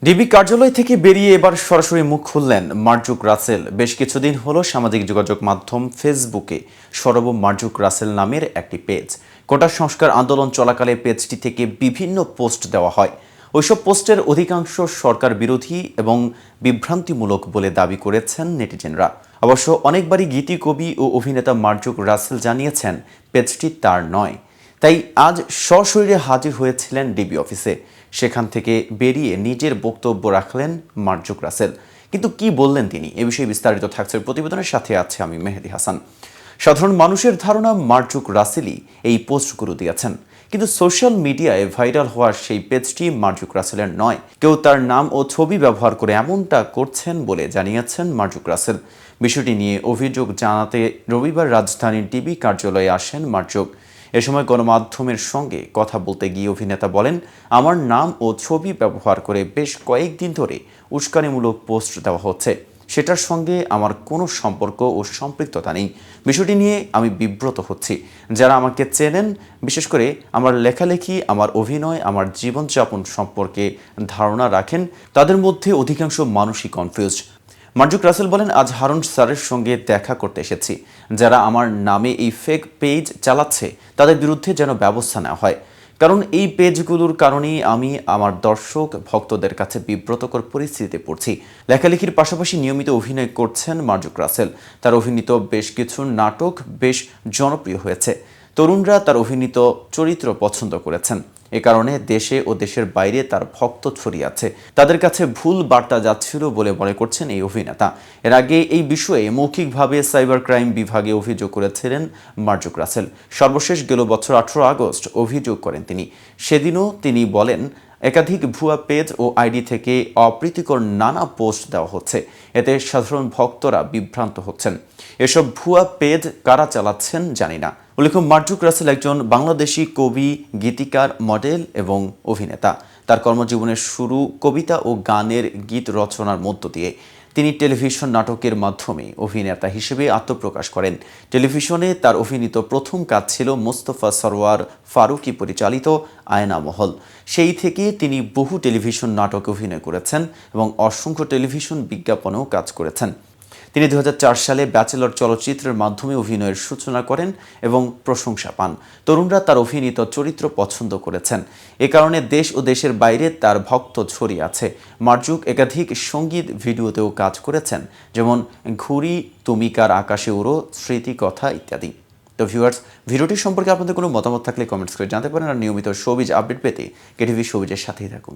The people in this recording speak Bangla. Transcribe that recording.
ডিবি কার্যালয় থেকে বেরিয়ে এবার সরাসরি মুখ খুললেন মার্জুক রাসেল। বেশ কিছুদিন হলো সামাজিক যোগাযোগ মাধ্যম ফেসবুকে সরব মার্জুক রাসেল নামের একটি পেজ। কোটা সংস্কার আন্দোলন চলাকালে পেজটি থেকে বিভিন্ন পোস্ট দেওয়া হয়। ওইসব পোস্টের অধিকাংশ সরকার বিরোধী এবং বিভ্রান্তিমূলক বলে দাবি করেছেন নেটিজেনরা। অবশ্য অনেকবারই গীতি কবি ও অভিনেতা মার্জুক রাসেল জানিয়েছেন পেজটি তার নয়। তাই আজ সশরীরে হাজির হয়েছিলেন ডিবি অফিসে। সেখান থেকে বেরিয়ে নিজের বক্তব্য রাখলেন মার্জুক রাসেল। কিন্তু কি বললেন তিনি, এ বিষয়ে বিস্তারিত থাকছে প্রতিবেদনের সাথে আছে আমি মেহেদি হাসান। সাধারণ মানুষের ধারণা মার্জুক রাসেলই এই পোস্টগুলো দিয়েছেন, কিন্তু সোশ্যাল মিডিয়ায় ভাইরাল হওয়ার সেই পেজটি মার্জুক রাসেলের নয়। কেউ তার নাম ও ছবি ব্যবহার করে এমনটা করছেন বলে জানিয়েছেন মার্জুক রাসেল। বিষয়টি নিয়ে অভিযোগ জানাতে রবিবার রাজধানীর ডিবি কার্যালয়ে আসেন মার্জুক। এ সময় গণমাধ্যমের সঙ্গে কথা বলতে গিয়ে অভিনেতা বলেন, আমার নাম ও ছবি ব্যবহার করে বেশ কয়েকদিন ধরে উস্কানিমূলক পোস্ট দেওয়া হচ্ছে। সেটার সঙ্গে আমার কোনো সম্পর্ক ও সম্পৃক্ততা নেই। বিষয়টি নিয়ে আমি বিব্রত হচ্ছি। যারা আমাকে চেনেন, বিশেষ করে আমার লেখালেখি, আমার অভিনয়, আমার জীবনযাপন সম্পর্কে ধারণা রাখেন, তাদের মধ্যে অধিকাংশ মানুষই কনফিউজড। মার্জুক রাসেল বলেন, আজ হারুন স্যারের সঙ্গে দেখা করতে এসেছি। যারা আমার নামে এই ফেক পেজ চালাচ্ছে তাদের বিরুদ্ধে যেন ব্যবস্থা নেওয়া হয়, কারণ এই পেজগুলোর কারণেই আমি আমার দর্শক ভক্তদের কাছে বিব্রতকর পরিস্থিতিতে পড়ছি। লেখালেখির পাশাপাশি নিয়মিত অভিনয় করছেন মার্জুক রাসেল। তার অভিনীত বেশ কিছু নাটক বেশ জনপ্রিয় হয়েছে। তরুণরা তার অভিনীত চরিত্র পছন্দ করেছেন। এ কারণে দেশে ও দেশের বাইরে তার ভক্ত ছড়িয়ে আছে। তাদের কাছে ভুল বার্তা যাচ্ছিল বলে মনে করছেন এই অভিনেতা। এর আগে এই বিষয়ে মৌখিকভাবে সাইবার ক্রাইম বিভাগে অভিযোগ করেছিলেন মার্জুক রাসেল। সর্বশেষ গেল বছর 18 আগস্ট অভিযোগ করেন তিনি। সেদিনও তিনি বলেন, একাধিক ভুয়া পেজ ও আইডি থেকে অপ্রীতিকর নানা পোস্ট দেওয়া হচ্ছে। এতে সাধারণ ভক্তরা বিভ্রান্ত হচ্ছেন। এসব ভুয়া পেজ কারা চালাচ্ছেন জানি না। উল্লেখ্য, মার্জুক রাসেল একজন বাংলাদেশি কবি, গীতিকার, মডেল এবং অভিনেতা। তার কর্মজীবনের শুরু কবিতা ও গানের গীত রচনার মধ্য দিয়ে। তিনি টেলিভিশন নাটকের মাধ্যমে অভিনেতা হিসেবে আত্মপ্রকাশ করেন। টেলিভিশনে তার অভিনীত প্রথম কাজ ছিল মোস্তফা সরওয়ার ফারুকী পরিচালিত আয়না মহল। সেই থেকে তিনি বহু টেলিভিশন নাটকে অভিনয় করেছেন এবং অসংখ্য টেলিভিশন বিজ্ঞাপনেও কাজ করেছেন। তিনি 2004 সালে ব্যাচেলর চলচ্চিত্রের মাধ্যমে অভিনয়ের সূচনা করেন এবং প্রশংসা পান। তরুণরা তার অভিনীত চরিত্র পছন্দ করেছেন। এ কারণে দেশ ও দেশের বাইরে তার ভক্ত ছড়িয়ে আছে। মার্জুক একাধিক সঙ্গীত ভিডিওতেও কাজ করেছেন, যেমন ঘুড়ি, তুমি কার আকাশে উড়ো, স্মৃতিকথা ইত্যাদি। তো ভিউয়ার্স, ভিডিওটি সম্পর্কে আপনাদের কোনো মতামত থাকলে কমেন্টস করে জানাতে পারেন। আর নিয়মিত শোবিজ আপডেট পেতে কেটিভি শোবিজের সাথেই থাকুন।